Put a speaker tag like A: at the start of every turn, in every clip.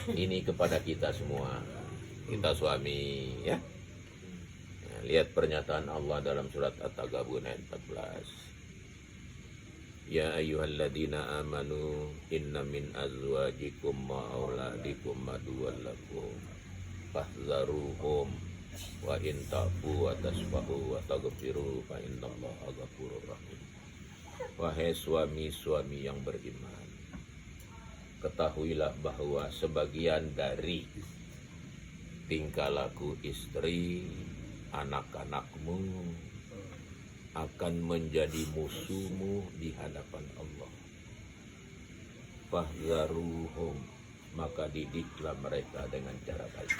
A: Ini kepada kita semua, kita suami ya. Nah, lihat pernyataan Allah dalam surat At-Taghabun ayat 14. Ya ayyuhalladzina amanu inna min azwajikum wa auladikum aduwwan lakum fahdharuhum wa in ta'fu wa tasfahu wa taghfiru fa innallaha ghafurur rahim. Wahai suami-suami yang beriman, ketahuilah bahwa sebagian dari tingkah laku istri, anak-anakmu akan menjadi musuhmu di hadapan Allah. Fahdharuhum, maka didiklah mereka dengan cara baik.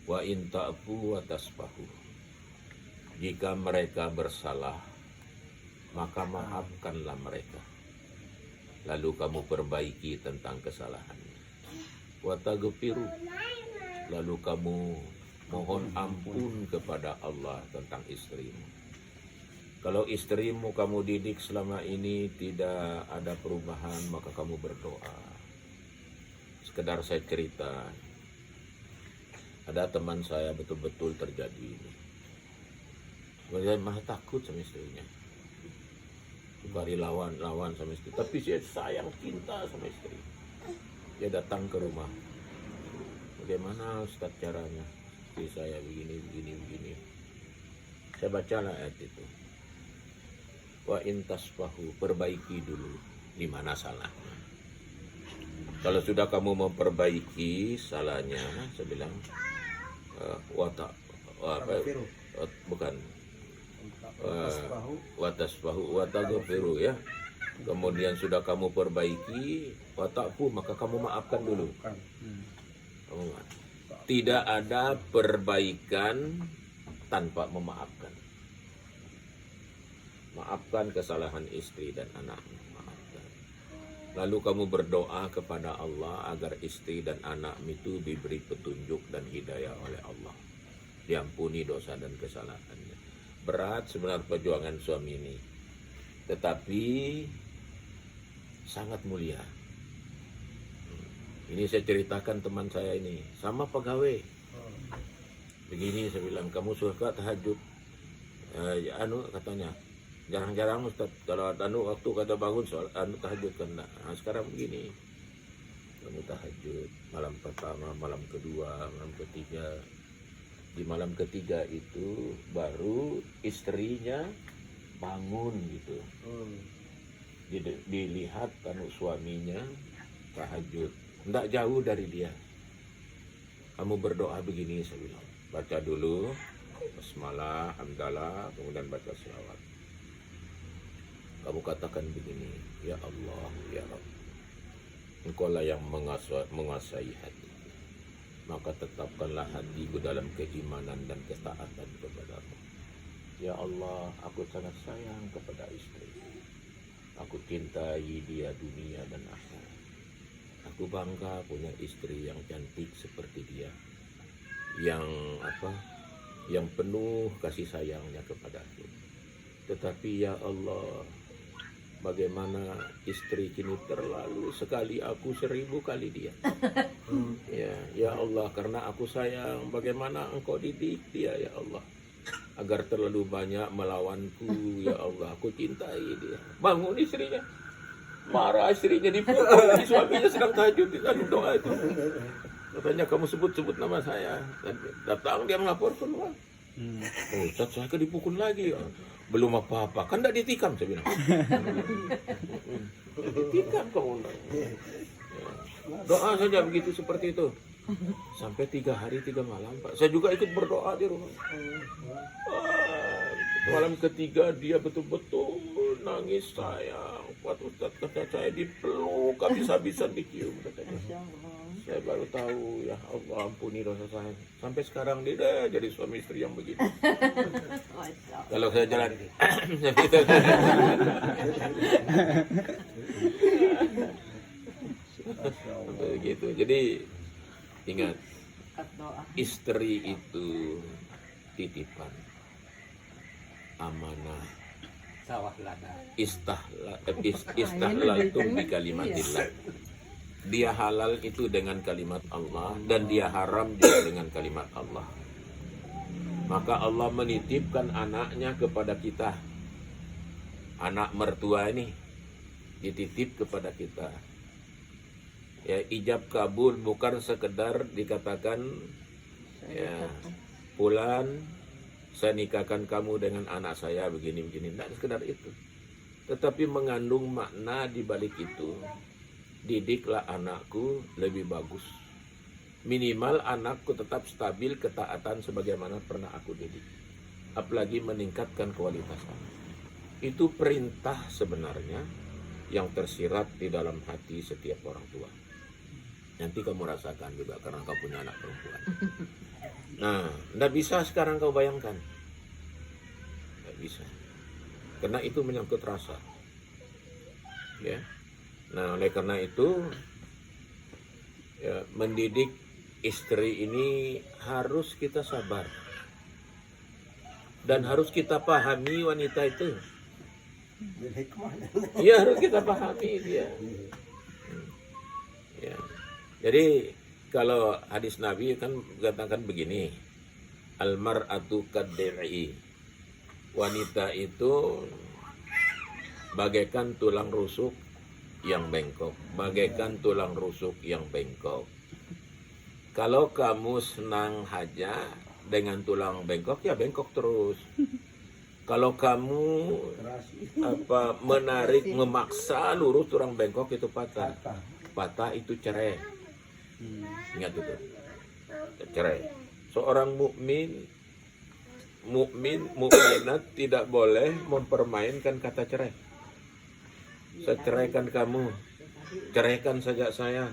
A: Wa in ta'fu wa tasfahu, jika mereka bersalah, maka maafkanlah mereka, lalu kamu perbaiki tentang kesalahannya. Wa taghfiru, lalu kamu mohon ampun kepada Allah tentang istrimu. Kalau istrimu kamu didik selama ini tidak ada perubahan, maka kamu berdoa. Sekedar saya cerita, ada teman saya betul-betul terjadi ini. Dia malah takut sama istrinya. Bari lawan sama istri, tapi dia sayang cinta sama istri. Dia datang ke rumah. Bagaimana Ustaz caranya? Istri saya begini. Saya bacalah ayat itu. Wa in tasfahu, perbaiki dulu di mana salahnya. Kalau sudah kamu memperbaiki salahnya, saya bilang bukan watasfahu wataghfiru ya. Kemudian sudah kamu perbaiki, watafu, maka kamu maafkan dulu. Tidak ada perbaikan tanpa memaafkan. Maafkan kesalahan istri dan anakmu, maafkan. Lalu kamu berdoa kepada Allah agar istri dan anak itu diberi petunjuk dan hidayah oleh Allah, diampuni dosa dan kesalahannya. Berat sebenarnya perjuangan suami ini, tetapi sangat mulia. Ini saya ceritakan teman saya ini, sama pegawai. Begini saya bilang, kamu suka tahajud? Katanya, jarang-jarang Ustaz, kalau waktu kata bangun soal tahajud kan. Nah, sekarang begini, kamu tahajud malam pertama, malam kedua, malam ketiga. Di malam ketiga itu baru istrinya bangun gitu. Dilihat suaminya tahajud, tidak jauh dari dia. Kamu berdoa begini, saya bilang, baca dulu basmalah, hamdalah, kemudian baca selawat. Kamu katakan begini, ya Allah, ya Rabb, Engkaulah yang menguasai hati, maka tetapkanlah hatiku dalam keimanan dan ketaatan kepadamu. Ya Allah, aku sangat sayang kepada istri. Aku cintai dia dunia dan akhirat. Aku bangga punya istri yang cantik seperti dia, yang penuh kasih sayangnya kepadaku. Tetapi ya Allah, bagaimana istri kini terlalu sekali aku 1000 kali dia. Ya Allah, karena aku sayang, bagaimana Engkau didik dia ya Allah, agar terlalu banyak melawanku ya Allah. Aku cintai dia. Bangun istrinya, marah istrinya, dipukul, suaminya sedang tahajud, doa itu. Katanya, kamu sebut-sebut nama saya. Datang dia melaporkan, Ustaz, saya dipukul lagi. Belum apa-apa, kan tidak ditikam, saya bilang. Ditikam kamu. Doa saja begitu, seperti itu. Sampai 3 hari 3 malam, Pak. Saya juga ikut berdoa di rumah. Malam ketiga dia betul-betul nangis, sayang. Buat Ustaz, kata saya, dipeluk, habis-habisan dicium, katanya. Saya baru tahu, ya Allah, ampuni dosa saya. Sampai sekarang dia jadi suami istri yang begitu. Kalau saya jalan begitu. Jadi ingat, istri itu titipan, amanah. Istahlaltum bi kalimatillah. dia halal itu dengan kalimat Allah dan dia haram juga dengan kalimat Allah. Maka Allah menitipkan anaknya kepada kita. Anak mertua ini dititip kepada kita. Ya, ijab kabul bukan sekedar dikatakan ya, Fulan, saya nikahkan kamu dengan anak saya begini-begini. Tidak sekedar itu. Tetapi mengandung makna di balik itu. Didiklah anakku lebih bagus. Minimal anakku tetap stabil ketaatan sebagaimana pernah aku didik. Apalagi meningkatkan kualitas anak. Itu perintah sebenarnya yang tersirat di dalam hati setiap orang tua. Nanti kamu rasakan juga karena kau punya anak perempuan. Nah, tidak bisa sekarang kau bayangkan. Tidak bisa. Karena itu menyangkut rasa. Ya. Nah, oleh karena itu ya, mendidik istri ini harus kita sabar. Dan harus kita pahami wanita itu. Iya, harus kita pahami dia. Ya. Jadi kalau hadis Nabi kan katakan begini, almar'atu kaddir'i, wanita itu bagaikan tulang rusuk yang bengkok, bagaikan tulang rusuk yang bengkok. Kalau kamu senang haja dengan tulang bengkok, ya bengkok terus. Kalau kamu menarik, memaksa lurus tulang bengkok, itu patah. Patah itu cerai. Ingat itu, cerai. Seorang mukminat tidak boleh mempermainkan kata cerai. Saya ceraikan kamu, ceraikan saja saya.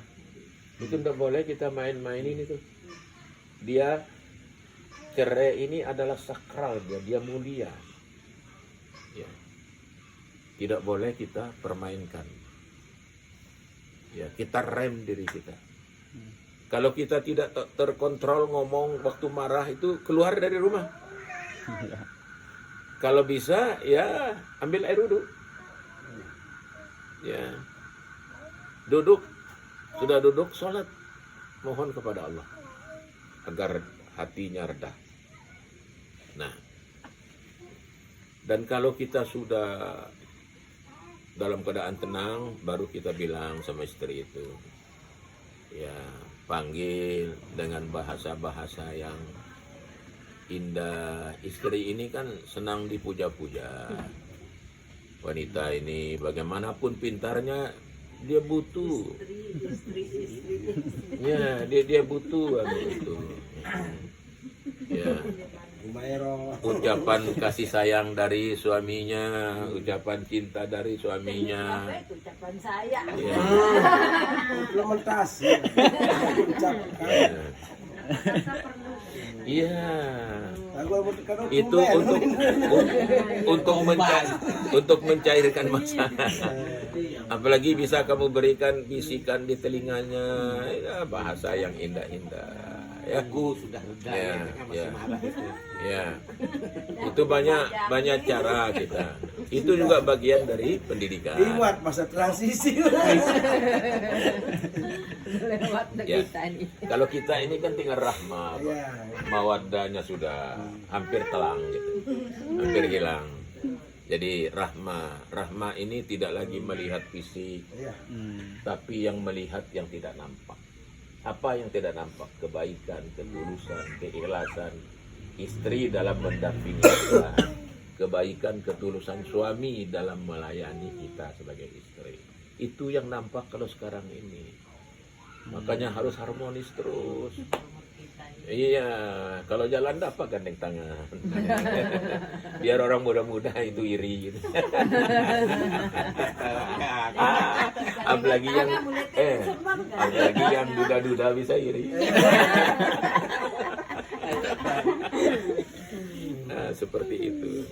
A: Itu tidak boleh kita main-mainin itu. Dia cerai ini adalah sakral, dia mulia. Ya. Tidak boleh kita permainkan. Ya, kita rem diri kita. Kalau kita tidak terkontrol ngomong waktu marah itu, keluar dari rumah. Kalau bisa ya ambil air wudhu. Ya. Duduk, sudah duduk sholat, mohon kepada Allah agar hatinya reda. Nah, dan kalau kita sudah dalam keadaan tenang, baru kita bilang sama istri itu, ya, panggil dengan bahasa-bahasa yang indah. Istri ini kan senang dipuja-puja. Wanita ini bagaimanapun pintarnya, dia butuh. Ya, dia butuh itu. Ya. Ucapan kasih sayang dari suaminya, ucapan cinta dari suaminya.
B: Ucapan saya.
A: Ya.
C: Implementasi.
A: Iya. Itu untuk mencairkan masalah. Apalagi bisa kamu berikan bisikan di telinganya, ya, bahasa yang indah-indah. Ya,
C: sudah
A: ya. Itu banyak cara kita. Itu juga bagian dari pendidikan.
C: Lewat masa transisi.
B: Lewat
A: Ya.
B: kita ini.
A: Kalau kita ini kan tinggal rahmah, mawaddahnya sudah hampir telang gitu. Hampir hilang. Jadi rahmah ini tidak lagi melihat fisik, tapi yang melihat yang tidak nampak. Apa yang tidak nampak? Kebaikan, ketulusan, keikhlasan istri dalam mendampingi kita, kebaikan, ketulusan suami dalam melayani kita sebagai istri. Itu yang nampak kalau sekarang ini. Makanya harus harmonis terus. Iya, kalau jalan dapat gandeng tangan. Biar orang muda-muda itu iri gitu. Apalagi yang duda-duda bisa iri. Nah, seperti itu.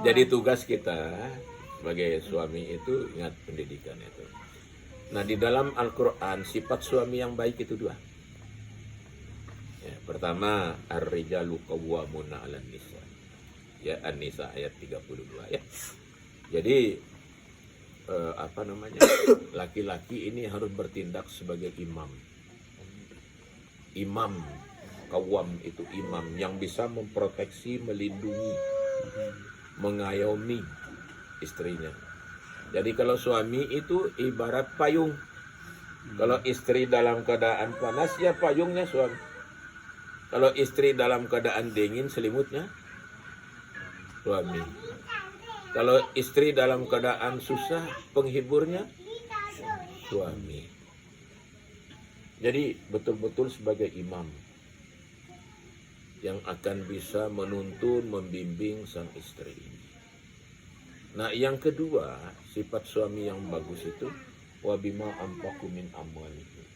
A: Jadi tugas kita sebagai suami itu ingat pendidikan itu. Nah, di dalam Al-Quran sifat suami yang baik itu dua. Ya, pertama, ar-rijalu qawwamuna 'alan nisa. Ya, An-Nisa ayat 32 ya. Jadi apa namanya, laki-laki ini harus bertindak sebagai imam. Imam kawam itu imam yang bisa memproteksi, melindungi, mengayomi istrinya. Jadi kalau suami itu ibarat payung. Kalau istri dalam keadaan panas, ya payungnya suami. Kalau istri dalam keadaan dingin, selimutnya suami. Kalau istri dalam keadaan susah, penghiburnya suami. Jadi betul-betul sebagai imam yang akan bisa menuntun, membimbing sang istri ini. Nah, yang kedua, sifat suami yang bagus itu wabima anfaqu min amwalihim.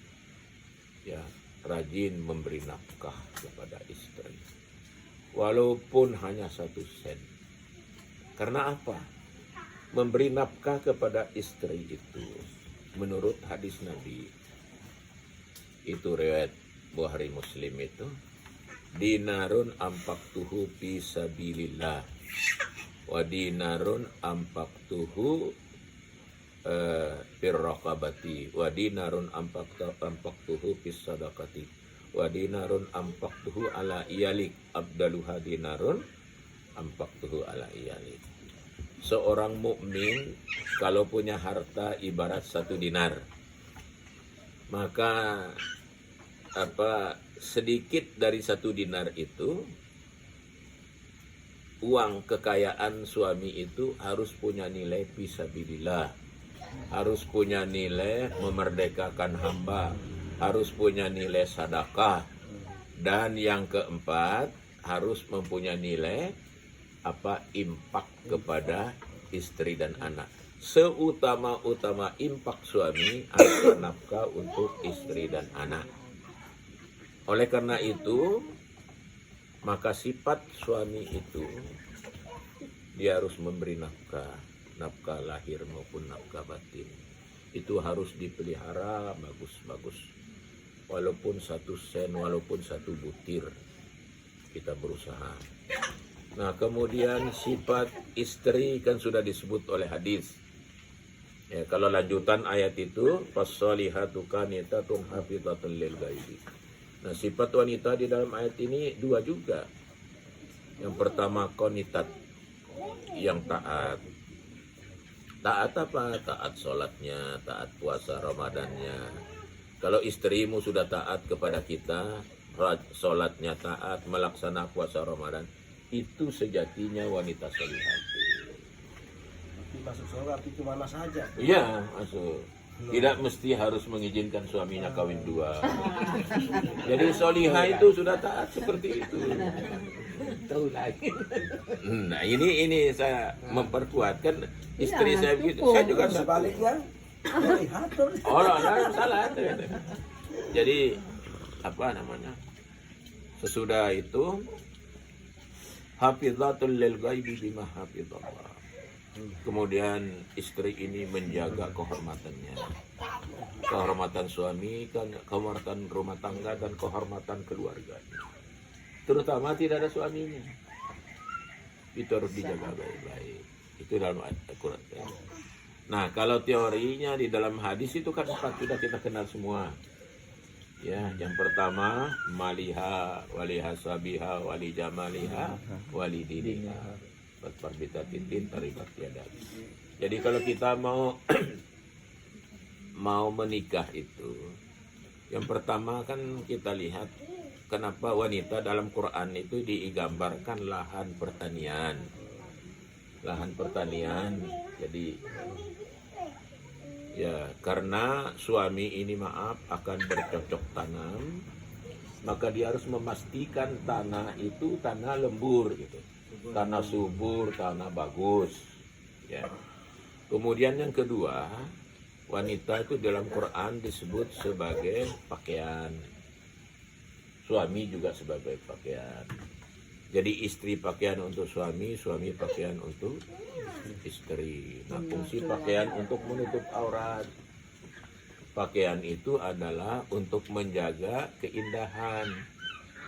A: Ya, rajin memberi nafkah kepada istri. Walaupun hanya 1 sen. Karena apa? Memberi nafkah kepada istri itu menurut hadis Nabi, itu riwayat Bukhari Muslim, itu dinarun ampaktuhu fi sabilillah wa dinarun ampaktuhu fir raqabati wa dinarun ampaktuhu fis sadaqati wa dinarun ampaktuhu ala iyalik abdaluha dinarun ampaktuhu ala iyalik. Seorang mukmin kalau punya harta ibarat 1 dinar, maka sedikit dari 1 dinar itu, uang kekayaan suami itu harus punya nilai fisabilillah, harus punya nilai memerdekakan hamba, harus punya nilai sedekah, dan yang keempat harus mempunyai nilai impak kepada istri dan anak. Seutama-utama impak suami adalah nafkah untuk istri dan anak. Oleh karena itu, maka sifat suami itu dia harus memberi nafkah lahir maupun nafkah batin. Itu harus dipelihara bagus-bagus. Walaupun 1 sen, walaupun 1 butir, kita berusaha. Nah, kemudian sifat istri kan sudah disebut oleh hadis. Ya, kalau lanjutan ayat itu, fasolihatu qanitatun hafizatun lil ghaibi. Nah, sifat wanita di dalam ayat ini 2 juga. Yang pertama qanitat, yang taat. Taat apa? Taat sholatnya, taat puasa Ramadannya. Kalau istrimu sudah taat kepada kita, sholatnya taat, melaksanakan puasa Ramadan, itu sejatinya wanita solihah.
C: Masuk surga itu mana saja?
A: Iya, masuk. Tidak mesti harus mengizinkan suaminya kawin 2. Jadi solihah itu sudah taat seperti itu. Tahu lagi. Nah, ini saya memperkuatkan istri saya begitu. Saya juga
C: sebaliknya.
A: Oh, salah. Jadi sesudah itu hafizatul lil ghaibi bima hafizallah. Kemudian istri ini menjaga kehormatannya. Kehormatan suami, kehormatan rumah tangga, dan kehormatan keluarganya. Terutama tidak ada suaminya. Itu harus dijaga baik-baik. Itu dalam Al-Quran. Nah, kalau teorinya di dalam hadis itu kan 4 sudah kita kenal semua. Ya, yang pertama maliha, waliha sabiha, wali jamaliha, wali diniha. Parbita titin taribat tiada. Jadi kalau kita mau menikah itu, yang pertama kan kita lihat kenapa wanita dalam Quran itu digambarkan lahan pertanian. Lahan pertanian. Jadi ya, karena suami ini akan bercocok tanam, maka dia harus memastikan tanah itu tanah lembur gitu. Tanah subur, tanah bagus. Ya. Kemudian yang kedua, wanita itu dalam Quran disebut sebagai pakaian. Suami juga sebagai pakaian. Jadi istri pakaian untuk suami, suami pakaian untuk istri. Nah, fungsi pakaian untuk menutup aurat. Pakaian itu adalah untuk menjaga keindahan,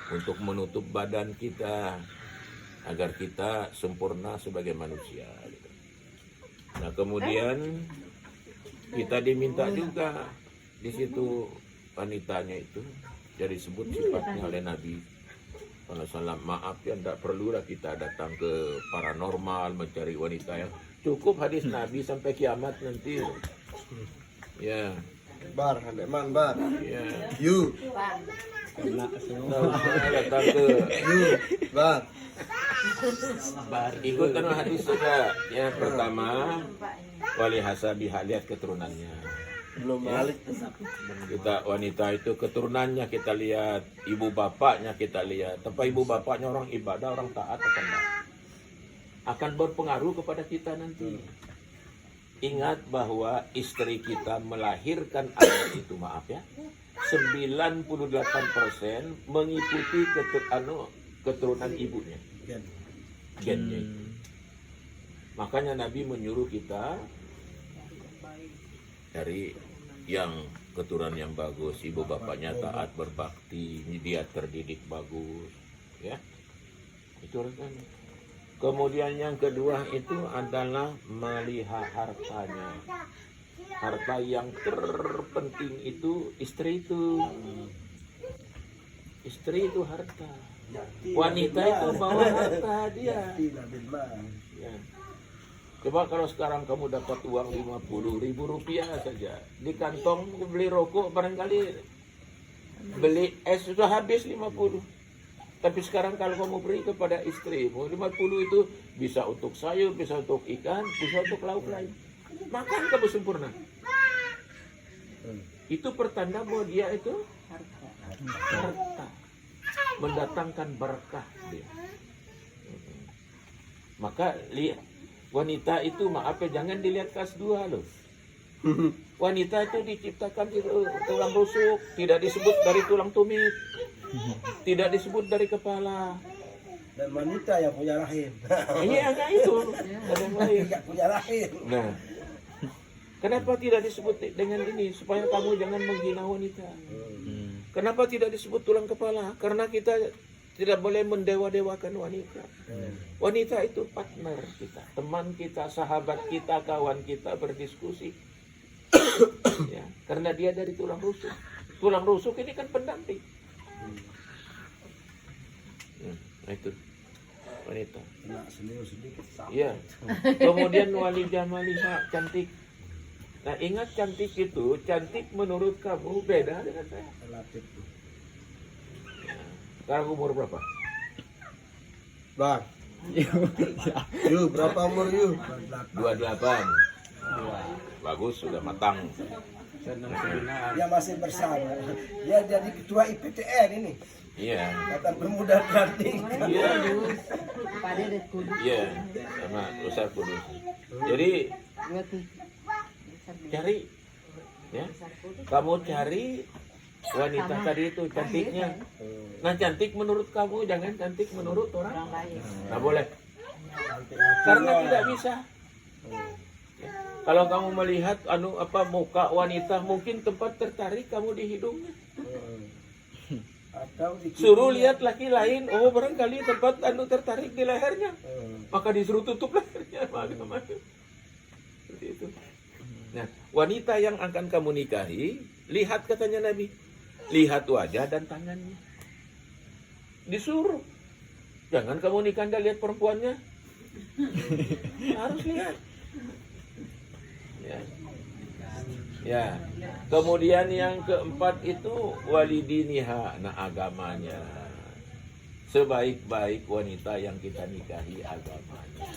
A: untuk menutup badan kita, agar kita sempurna sebagai manusia. Nah, kemudian kita diminta juga di situ wanitanya itu jadi sebut sifatnya oleh Nabi SAW. Maaf ya, tidak perlulah kita datang ke paranormal mencari wanita yang cukup hadis Nabi sampai kiamat nanti. Ya,
C: Bar, Handeman bar.
A: ya.
C: You,
A: Datang ke
C: you, bar.
A: ikut hadis saja. Yang pertama, wali hasabiha, lihat keturunannya.
C: Belum
A: Ya.
C: balik.
A: Kita wanita itu keturunannya kita lihat, ibu bapaknya kita lihat. Tapi ibu bapaknya orang ibadah, orang taat atau enggak? Akan berpengaruh kepada kita nanti. Ingat bahwa istri kita melahirkan anak itu, maaf ya, 98% mengikuti keturunan ibunya, gennya itu. Makanya Nabi menyuruh kita dari yang keturunan yang bagus, ibu bapaknya taat berbakti, dia terdidik bagus, ya. Itu rasanya. Kemudian yang kedua itu adalah melihat hartanya. Harta yang terpenting itu istri itu. Istri itu harta. Wanita itu bawa harta dia. Ya. Coba kalau sekarang kamu dapat uang 50.000 rupiah saja, di kantong beli rokok barangkali beli es sudah habis 50. Tapi sekarang kalau kamu beri kepada istrimu 50 itu bisa untuk sayur, bisa untuk ikan, bisa untuk lauk lain. Makan kamu sempurna. Itu pertanda bahwa dia itu harta. Mendatangkan berkah dia. Maka lihat wanita itu, maaf ya, jangan dilihat kelas 2 loh. Wanita itu diciptakan dari tulang rusuk, tidak disebut dari tulang tumit, tidak disebut dari kepala.
C: Dan wanita yang punya rahim.
A: Iya, enggak itu. Ada yang lain.
C: Tidak punya rahim.
A: Nah, kenapa tidak disebut dengan ini? Supaya kamu jangan menghina wanita. Kenapa tidak disebut tulang kepala? Karena kita tidak boleh mendewa-dewakan wanita. Wanita itu partner kita, teman kita, sahabat kita, kawan kita berdiskusi. Ya, karena dia dari tulang rusuk. Tulang rusuk ini kan pendamping. Nah itu wanita.
C: Kena senior sedikit.
A: Iya. Kemudian wali jamaliha, cantik. Nah ingat, cantik itu, cantik menurut kamu beda dengan saya.
C: Relatif.
A: Sekarang umur berapa?
C: Bang. You, berapa umur you?
A: 28. Bagus, sudah matang.
C: Dia masih bersama. Dia jadi ketua IPTN ini.
A: Iya.
C: Kata pemuda berarti.
A: Iya.
B: Pada deh kudu.
A: Iya. Sama Ustaz Kudus. Jadi
B: Dua tuh.
A: cari, ya. Kamu cari wanita tadi itu cantiknya. Nah cantik menurut kamu, jangan cantik menurut orang.
B: Orang lain.
A: Nggak boleh. Karena tidak bisa. Ya. Kalau kamu melihat muka wanita, mungkin tempat tertarik kamu di hidungnya.
C: Atau di
A: Suruh lihat laki lain, oh barangkali tempat tertarik di lehernya. Maka disuruh tutup lehernya. Seperti itu. Nah, wanita yang akan kamu nikahi, lihat katanya Nabi, lihat wajah dan tangannya. Disuruh. Jangan kamu nikah dan lihat perempuannya. Harus lihat. Ya. Ya. Kemudian yang keempat itu walidiniha, nah agamanya. Sebaik-baik wanita yang kita nikahi agamanya.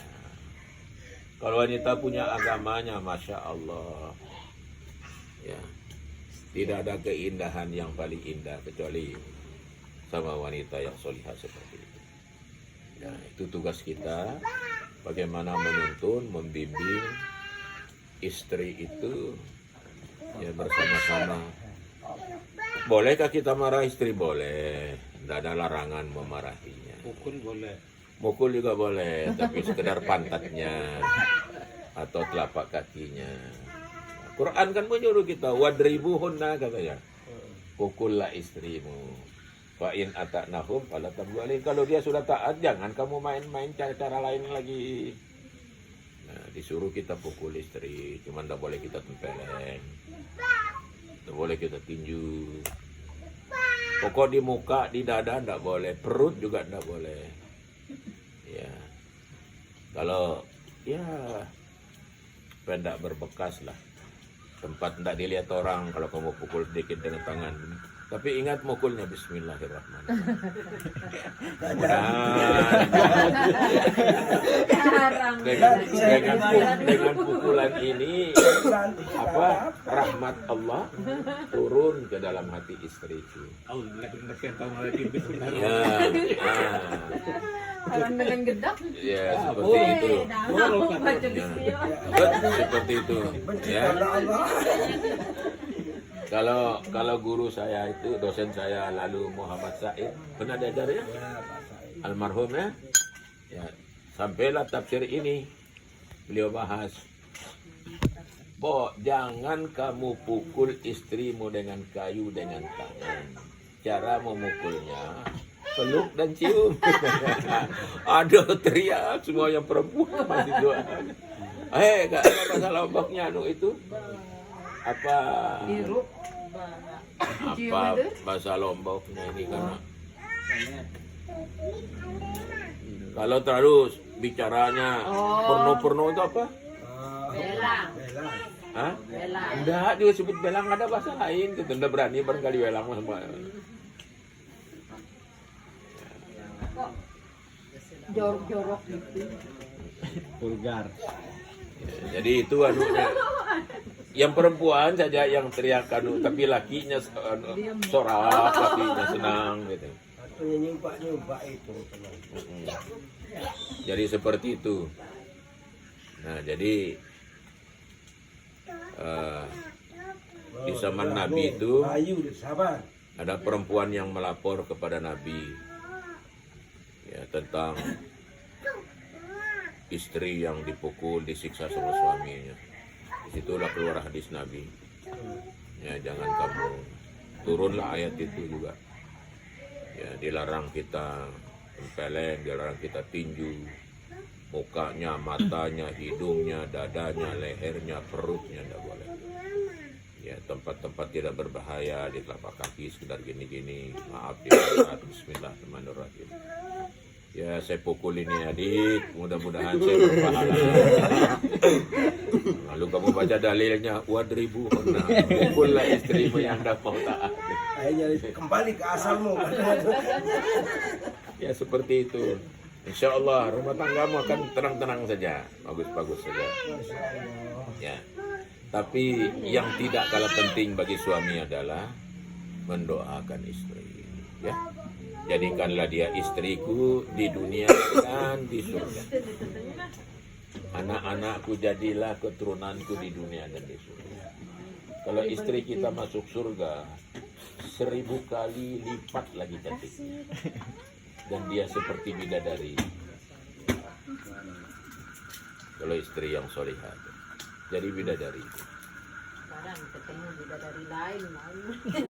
A: Kalau wanita punya agamanya, masya Allah, ya, tidak ada keindahan yang paling indah kecuali sama wanita yang solihah seperti itu. Ya, itu tugas kita, bagaimana menuntun, membimbing istri itu, ya bersama-sama. Bolehkah kita marah istri? Boleh, tidak ada larangan memarahinya.
C: pukul boleh.
A: Mukul juga boleh, tapi sekedar pantatnya atau telapak kakinya. Quran kan menyuruh kita wadribuhunna, katanya. Pukullah istrimu. Fa in ataknahum fala tabghu alaihim. Kalau dia sudah taat, jangan kamu main-main cara-cara lain lagi. Nah, disuruh kita pukul istri, cuman tidak boleh kita tempeleng, tidak boleh kita tinju. Pokok di muka, di dada tidak boleh, perut juga tidak boleh. Ya, kalau ya pendak berbekas lah, tempat tidak dilihat orang kalau kamu pukul sedikit dengan tangan. Tapi ingat mukulnya Bismillahirrahmanirrahim. Dengan pukulan ini rahmat Allah turun ke dalam hati istriku. Ya,
B: Orang dengan gedak.
A: ya seperti itu. Seperti itu. Ya. Kalau guru saya itu, dosen saya lalu Muhammad Said, pernah diajar ya? Almarhum ya? Ya, sampailah tafsir ini. Beliau bahas, jangan kamu pukul istrimu dengan kayu dengan tangan. Cara memukulnya, peluk dan cium. Ada teriak semua yang perempuan masih doang. Kak, apa masalah ombaknya itu? Apa
B: Biru.
A: apa bahasa Lomboknya ini karena kalau terus bicaranya porno itu apa?
B: Belang.
A: Hah?
B: Belang.
A: Enggak, dia sebut belang, ada bahasa lain gitu. Enggak berani barangkali belang sama.
B: Jorok-jorok gitu.
C: Vulgar.
A: Jadi itu yang perempuan saja yang teriak tapi lakinya sorak, lakinya senang gitu.
C: Atau nyumpa itu.
A: Jadi seperti itu. Nah, jadi di zaman Nabi itu ada perempuan yang melapor kepada Nabi ya tentang istri yang dipukul, disiksa sama suaminya. Disitulah keluar hadis Nabi. Ya, jangan kamu, turunlah ayat itu juga. Ya, dilarang kita tempeleng, dilarang kita tinju. Mukanya, matanya, hidungnya, dadanya, lehernya, perutnya tidak boleh. Ya, tempat-tempat tidak berbahaya di telapak kaki sekedar gini-gini. Maaf ya, bismillahirrahmanirrahim. Ya, saya pukul ini adik, mudah-mudahan saya berpahala. Lalu kamu baca dalilnya, wadribu, nah, pukullah istrimu yang tidak mau taat.
C: Kembali ke asalmu.
A: Ya, seperti itu. Insya Allah rumah tanggamu akan tenang-tenang saja, bagus-bagus saja. Ya. Tapi yang tidak kalah penting bagi suami adalah mendoakan istri. Ya. Jadikanlah dia istriku di dunia dan di surga. Anak-anakku jadilah keturunanku di dunia dan di surga. Kalau istri kita masuk surga, 1000 kali lipat lagi cantiknya. Dan dia seperti bidadari. Kalau istri yang solihah, jadi bidadari.
B: Sekarang ketemu bidadari lain.